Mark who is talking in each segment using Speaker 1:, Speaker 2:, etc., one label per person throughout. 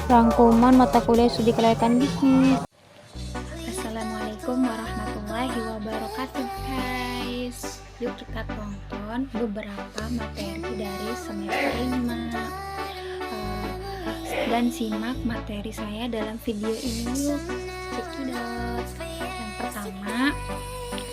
Speaker 1: Rangkuman mata kuliah studi kelayakan bisnis.
Speaker 2: Assalamualaikum warahmatullahi wabarakatuh guys. Yuk kita tonton beberapa materi dari semester 5 dan simak materi saya dalam video ini yuk. Cekidot. Yang pertama,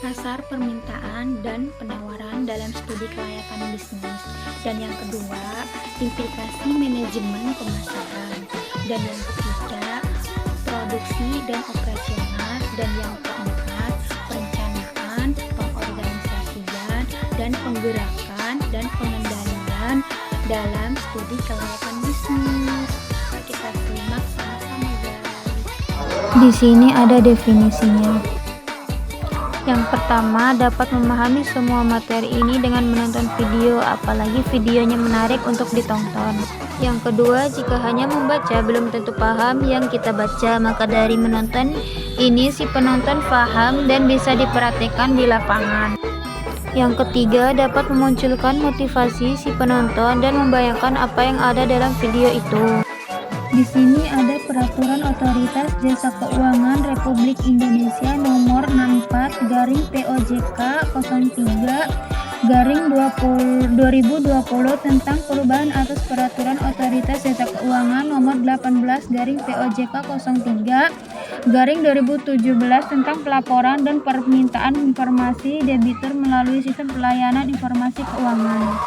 Speaker 2: pasar permintaan dan penawaran dalam studi kelayakan bisnis. Dan yang kedua, implikasi manajemen pemasaran. Dan yang ketiga, produksi dan operasional. Dan yang keempat, perencanaan, pengorganisasian, dan penggerakan dan pengendalian dalam studi kelayakan bisnis. Kita simak sama-sama guys.
Speaker 1: Di sini ada definisinya. Yang pertama, dapat memahami semua materi ini dengan menonton video, apalagi videonya menarik untuk ditonton. Yang kedua, jika hanya membaca belum tentu paham yang kita baca, maka dari menonton ini si penonton paham dan bisa diperhatikan di lapangan. Yang ketiga, dapat memunculkan motivasi si penonton dan membayangkan apa yang ada dalam video itu. Di sini ada Peraturan Otoritas Jasa Keuangan Republik Indonesia Nomor 64/POJK 03/2020 tentang perubahan atas Peraturan Otoritas Jasa Keuangan Nomor 18/POJK 03/2017 tentang pelaporan dan permintaan informasi debitur melalui sistem pelayanan informasi keuangan.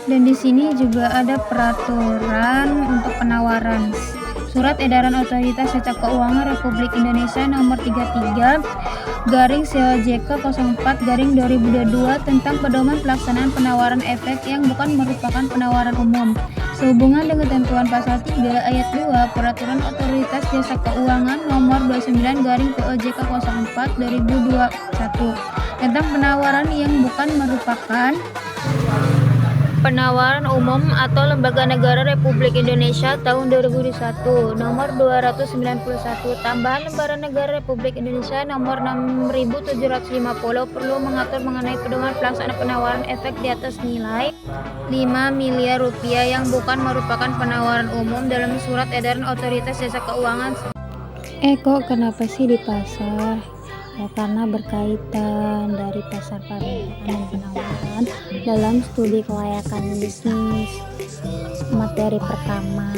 Speaker 1: Dan di sini juga ada peraturan untuk penawaran. Surat Edaran Otoritas Jasa Keuangan Republik Indonesia Nomor 33/COJK 04/2022 tentang pedoman pelaksanaan penawaran efek yang bukan merupakan penawaran umum. Sehubungan dengan ketentuan pasal 3 ayat 2 Peraturan Otoritas Jasa Keuangan Nomor 29/POJK 04/2021 tentang penawaran yang bukan merupakan penawaran umum atau lembaga negara Republik Indonesia tahun 2001 nomor 291 tambahan lembaran negara Republik Indonesia nomor 6750 perlu mengatur mengenai pedoman pelaksanaan penawaran efek di atas nilai 5 miliar rupiah yang bukan merupakan penawaran umum dalam surat edaran Otoritas Jasa Keuangan. Kok kenapa sih di pasar? Ya, karena berkaitan dari pasar permintaan dan penawaran dalam studi kelayakan bisnis. Materi pertama,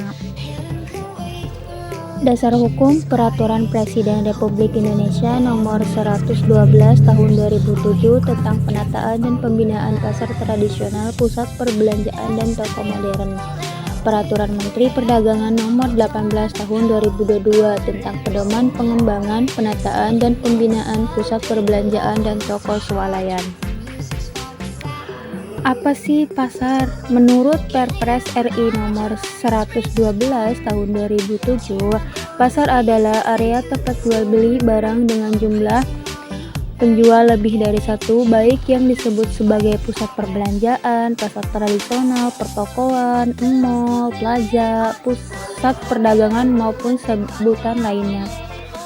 Speaker 1: Dasar Hukum Peraturan Presiden Republik Indonesia Nomor 112 Tahun 2007 tentang penataan dan pembinaan pasar tradisional, pusat perbelanjaan dan toko modern. Peraturan Menteri Perdagangan Nomor 18 Tahun 2022 tentang pedoman pengembangan, penataan, dan pembinaan pusat perbelanjaan dan toko swalayan. Apa sih pasar? Menurut Perpres RI Nomor 112 Tahun 2007, pasar adalah area tempat jual beli barang dengan jumlah penjual lebih dari satu, baik yang disebut sebagai pusat perbelanjaan, pasar tradisional, pertokoan, mall, plaza, pusat perdagangan maupun sebutan lainnya.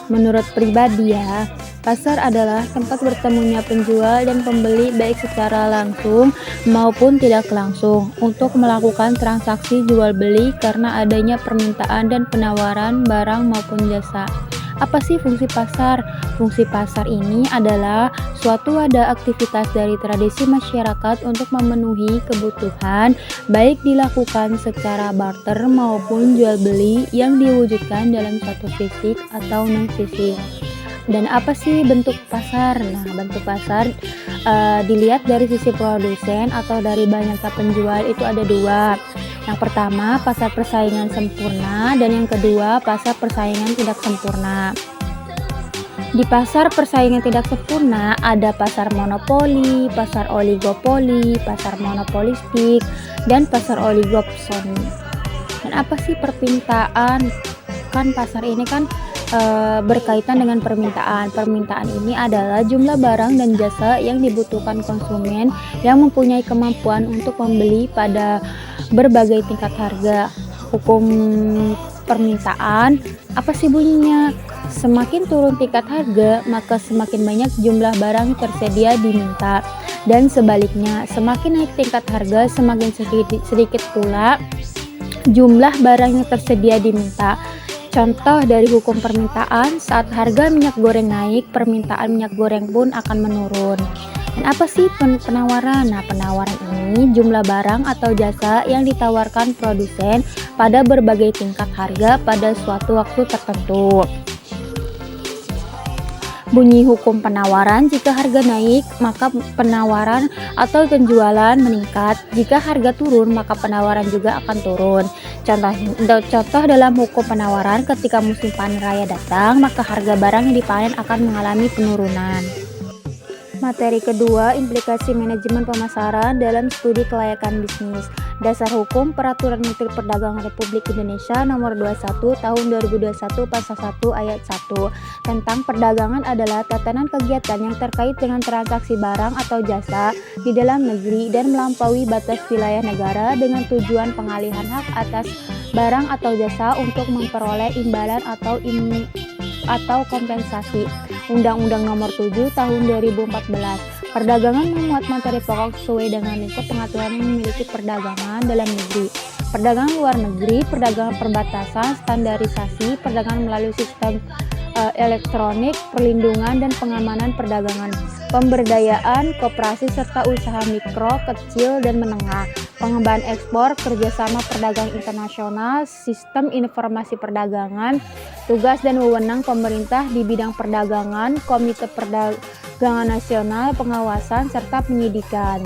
Speaker 1: Menurut pribadi ya, pasar adalah tempat bertemunya penjual dan pembeli baik secara langsung maupun tidak langsung untuk melakukan transaksi jual beli karena adanya permintaan dan penawaran barang maupun jasa. Apa sih fungsi pasar? Fungsi pasar ini adalah suatu wadah aktivitas dari tradisi masyarakat untuk memenuhi kebutuhan, baik dilakukan secara barter maupun jual beli yang diwujudkan dalam satu fisik atau non-fisik. Dan apa sih bentuk pasar? Nah, bentuk pasar dilihat dari sisi produsen atau dari banyaknya penjual itu ada dua. Yang pertama, pasar persaingan sempurna, dan yang kedua, pasar persaingan tidak sempurna. Di pasar persaingan tidak sempurna ada pasar monopoli, pasar oligopoli, pasar monopolistik, dan pasar oligopsoni. Dan apa sih permintaan? Kan pasar ini kan berkaitan dengan permintaan. Permintaan ini adalah jumlah barang dan jasa yang dibutuhkan konsumen yang mempunyai kemampuan untuk membeli pada berbagai tingkat harga. Hukum permintaan apa sih bunyinya? Semakin turun tingkat harga, maka semakin banyak jumlah barang tersedia diminta. Dan sebaliknya, semakin naik tingkat harga, semakin sedikit pula jumlah barang yang tersedia diminta. Contoh dari hukum permintaan, saat harga minyak goreng naik, permintaan minyak goreng pun akan menurun. Dan apa sih penawaran? Nah, penawaran ini jumlah barang atau jasa yang ditawarkan produsen pada berbagai tingkat harga pada suatu waktu tertentu. Bunyi hukum penawaran, jika harga naik, maka penawaran atau penjualan meningkat. Jika harga turun, maka penawaran juga akan turun. Contoh dalam hukum penawaran, ketika musim panen raya datang, maka harga barang yang dipanen akan mengalami penurunan. Materi kedua, implikasi manajemen pemasaran dalam studi kelayakan bisnis. Dasar hukum Peraturan Menteri Perdagangan Republik Indonesia Nomor 21 Tahun 2021 Pasal 1 Ayat 1 tentang perdagangan adalah tatanan kegiatan yang terkait dengan transaksi barang atau jasa di dalam negeri dan melampaui batas wilayah negara dengan tujuan pengalihan hak atas barang atau jasa untuk memperoleh imbalan atau kompensasi. Undang-Undang Nomor 7 Tahun 2014. Perdagangan memuat materi pokok sesuai dengan lingkup pengaturan yang memiliki perdagangan dalam negeri, perdagangan luar negeri, perdagangan perbatasan, standarisasi, perdagangan melalui sistem elektronik, perlindungan dan pengamanan perdagangan, pemberdayaan, koperasi serta usaha mikro, kecil dan menengah, pengembangan ekspor, kerjasama perdagangan internasional, sistem informasi perdagangan, tugas dan wewenang pemerintah di bidang perdagangan, Komite Perdagangan Nasional, pengawasan serta penyidikan.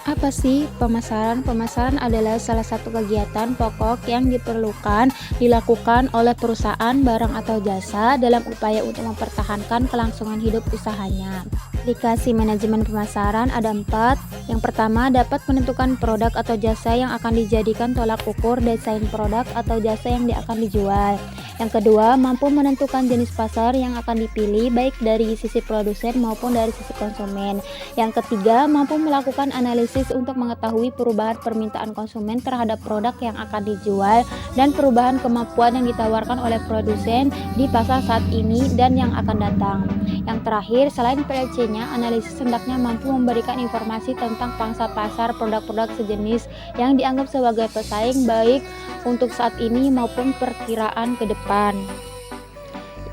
Speaker 1: Apa sih pemasaran? Pemasaran adalah salah satu kegiatan pokok yang dilakukan oleh perusahaan barang atau jasa dalam upaya untuk mempertahankan kelangsungan hidup usahanya. Aplikasi manajemen pemasaran ada 4. Yang pertama, dapat menentukan produk atau jasa yang akan dijadikan tolak ukur desain produk atau jasa yang akan dijual. Yang kedua, mampu menentukan jenis pasar yang akan dipilih baik dari sisi produsen maupun dari sisi konsumen. Yang ketiga, mampu melakukan analisis untuk mengetahui perubahan permintaan konsumen terhadap produk yang akan dijual dan perubahan kemampuan yang ditawarkan oleh produsen di pasar saat ini dan yang akan datang. Yang terakhir, selain PLC-nya, analisis hendaknya mampu memberikan informasi tentang pangsa pasar produk-produk sejenis yang dianggap sebagai pesaing baik untuk saat ini maupun perkiraan ke depan.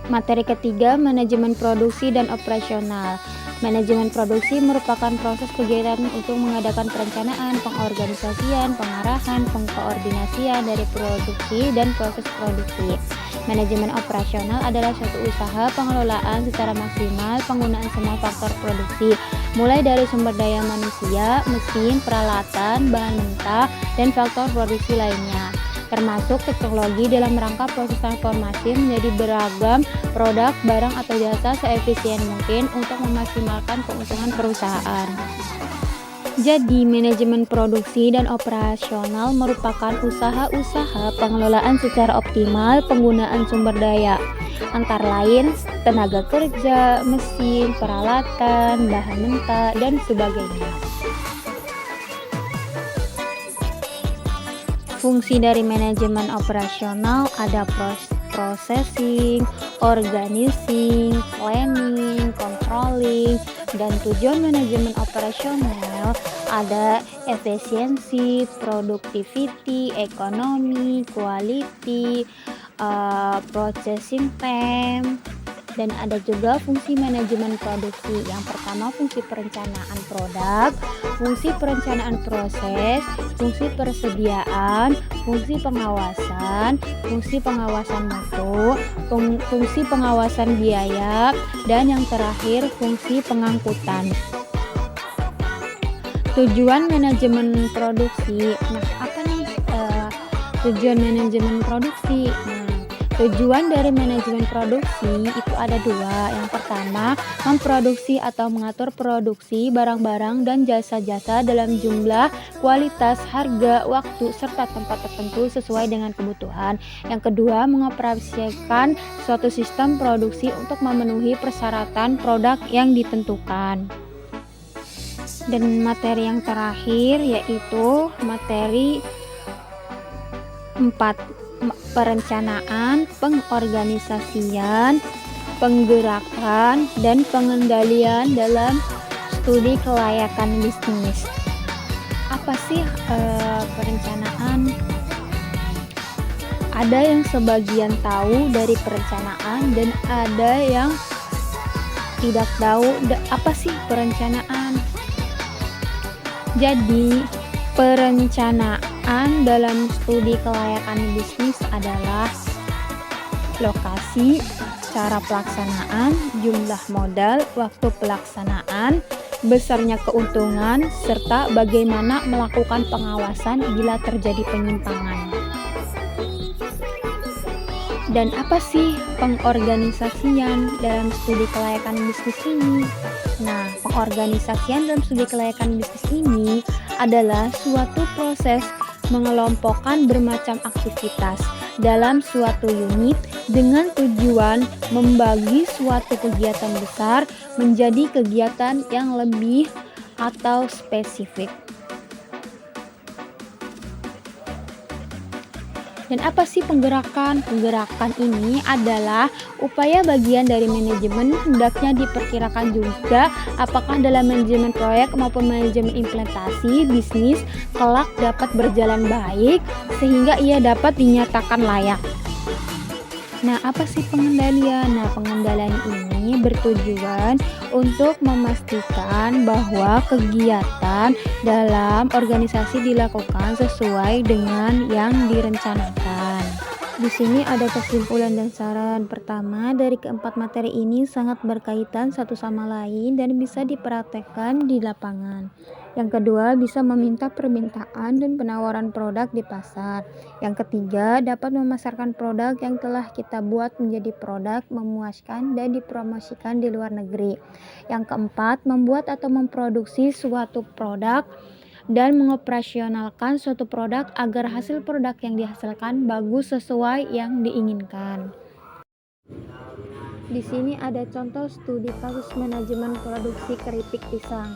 Speaker 1: Materi ketiga, manajemen produksi dan operasional. Manajemen produksi merupakan proses kegiatan untuk mengadakan perencanaan, pengorganisasian, pengarahan, pengkoordinasian dari produksi dan proses produksi. Manajemen operasional adalah suatu usaha pengelolaan secara maksimal penggunaan semua faktor produksi, mulai dari sumber daya manusia, mesin, peralatan, bahan mentah, dan faktor produksi lainnya, termasuk teknologi dalam rangka proses transformasi menjadi beragam produk, barang atau jasa seefisien mungkin untuk memaksimalkan keuntungan perusahaan. Jadi, manajemen produksi dan operasional merupakan usaha-usaha pengelolaan secara optimal penggunaan sumber daya, antara lain tenaga kerja, mesin, peralatan, bahan mentah, dan sebagainya. Fungsi dari manajemen operasional ada processing, organizing, planning, controlling, dan tujuan manajemen operasional ada efisiensi, productivity, ekonomi, quality, processing time. Dan ada juga fungsi manajemen produksi. Yang pertama, fungsi perencanaan produk, fungsi perencanaan proses, fungsi persediaan, fungsi pengawasan mutu, fungsi pengawasan biaya, dan yang terakhir fungsi pengangkutan. Tujuan manajemen produksi. Nah, apa nih tujuan manajemen produksi? Tujuan dari manajemen produksi itu ada 2. Yang pertama, memproduksi atau mengatur produksi barang-barang dan jasa-jasa dalam jumlah, kualitas, harga, waktu, serta tempat tertentu sesuai dengan kebutuhan. Yang kedua, mengoperasikan suatu sistem produksi untuk memenuhi persyaratan produk yang ditentukan. Dan materi yang terakhir yaitu materi 4. Perencanaan, pengorganisasian, penggerakan, dan pengendalian dalam studi kelayakan bisnis. Apa sih perencanaan, Ada yang sebagian tahu dari perencanaan dan ada yang tidak tahu apa sih perencanaan. Jadi, perencanaan dalam studi kelayakan bisnis adalah lokasi, cara pelaksanaan, jumlah modal, waktu pelaksanaan, besarnya keuntungan, serta bagaimana melakukan pengawasan bila terjadi penyimpangan. Dan apa sih pengorganisasian dalam studi kelayakan bisnis ini? Nah, pengorganisasian dalam studi kelayakan bisnis ini adalah suatu proses mengelompokkan bermacam aktivitas dalam suatu unit dengan tujuan membagi suatu kegiatan besar menjadi kegiatan yang lebih atau spesifik. Dan apa sih penggerakan? Penggerakan ini adalah upaya bagian dari manajemen, hendaknya diperkirakan juga apakah dalam manajemen proyek maupun manajemen implementasi bisnis kelak dapat berjalan baik sehingga ia dapat dinyatakan layak. Nah, apa sih pengendalian? Nah, pengendalian ini bertujuan untuk memastikan bahwa kegiatan dalam organisasi dilakukan sesuai dengan yang direncanakan. Di sini ada kesimpulan dan saran. Pertama, dari keempat materi ini sangat berkaitan satu sama lain dan bisa dipraktekkan di lapangan. Yang kedua, bisa meminta permintaan dan penawaran produk di pasar. Yang ketiga, dapat memasarkan produk yang telah kita buat menjadi produk memuaskan dan dipromosikan di luar negeri. Yang keempat, membuat atau memproduksi suatu produk dan mengoperasionalkan suatu produk agar hasil produk yang dihasilkan bagus sesuai yang diinginkan. Di sini ada contoh studi kasus manajemen produksi keripik pisang.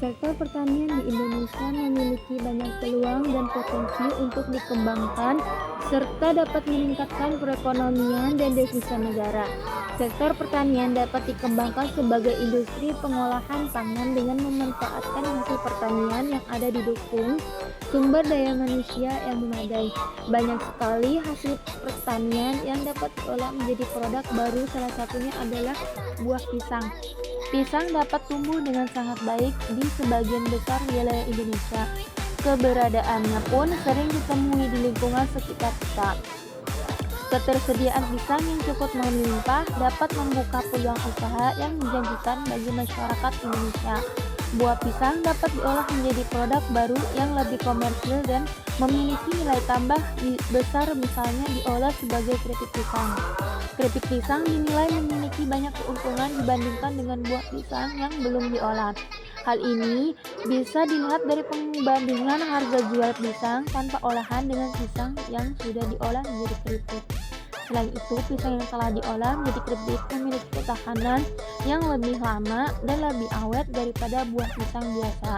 Speaker 1: Sektor pertanian di Indonesia memiliki banyak peluang dan potensi untuk dikembangkan serta dapat meningkatkan perekonomian dan devisa negara. Sektor pertanian dapat dikembangkan sebagai industri pengolahan pangan dengan memanfaatkan hasil pertanian yang ada didukung sumber daya manusia yang memadai. Banyak sekali hasil pertanian yang dapat diolah menjadi produk baru, salah satunya adalah buah pisang. Pisang dapat tumbuh dengan sangat baik di sebagian besar wilayah Indonesia. Keberadaannya pun sering ditemui di lingkungan sekitar kita. Ketersediaan pisang yang cukup melimpah dapat membuka peluang usaha yang menjanjikan bagi masyarakat Indonesia. Buah pisang dapat diolah menjadi produk baru yang lebih komersil dan memiliki nilai tambah besar, misalnya diolah sebagai keripik pisang. Keripik pisang dinilai memiliki banyak keuntungan dibandingkan dengan buah pisang yang belum diolah. Hal ini bisa dilihat dari pembandingan harga jual pisang tanpa olahan dengan pisang yang sudah diolah menjadi keripik. Selain itu, pisang yang telah diolah menjadi keripik memiliki ketahanan yang lebih lama dan lebih awet daripada buah pisang biasa.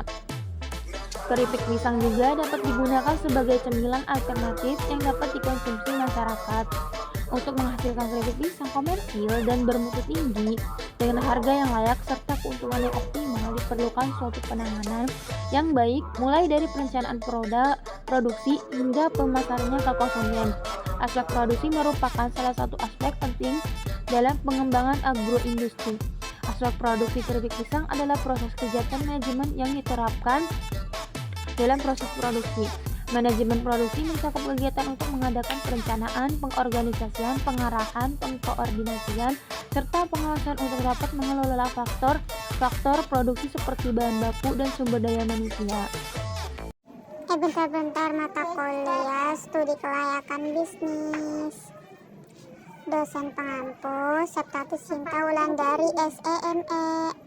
Speaker 1: Keripik pisang juga dapat digunakan sebagai cemilan alternatif yang dapat dikonsumsi masyarakat. Untuk menghasilkan keripik pisang komersil dan bermutu tinggi dengan harga yang layak serta keuntungan yang optimal, diperlukan suatu penanganan yang baik mulai dari perencanaan produksi hingga pemasarannya ke konsumen. Aspek produksi merupakan salah satu aspek penting dalam pengembangan agroindustri. Aspek produksi keripik pisang adalah proses kegiatan manajemen yang diterapkan dalam proses produksi. Manajemen produksi mencakup kegiatan untuk mengadakan perencanaan, pengorganisasian, pengarahan, pengkoordinasian, serta pengawasan untuk dapat mengelola faktor produksi seperti bahan baku dan sumber daya manusia.
Speaker 3: Bentar-bentar, mata kuliah studi kelayakan bisnis. Dosen pengampu Septatus Sinta Wulandari SEME.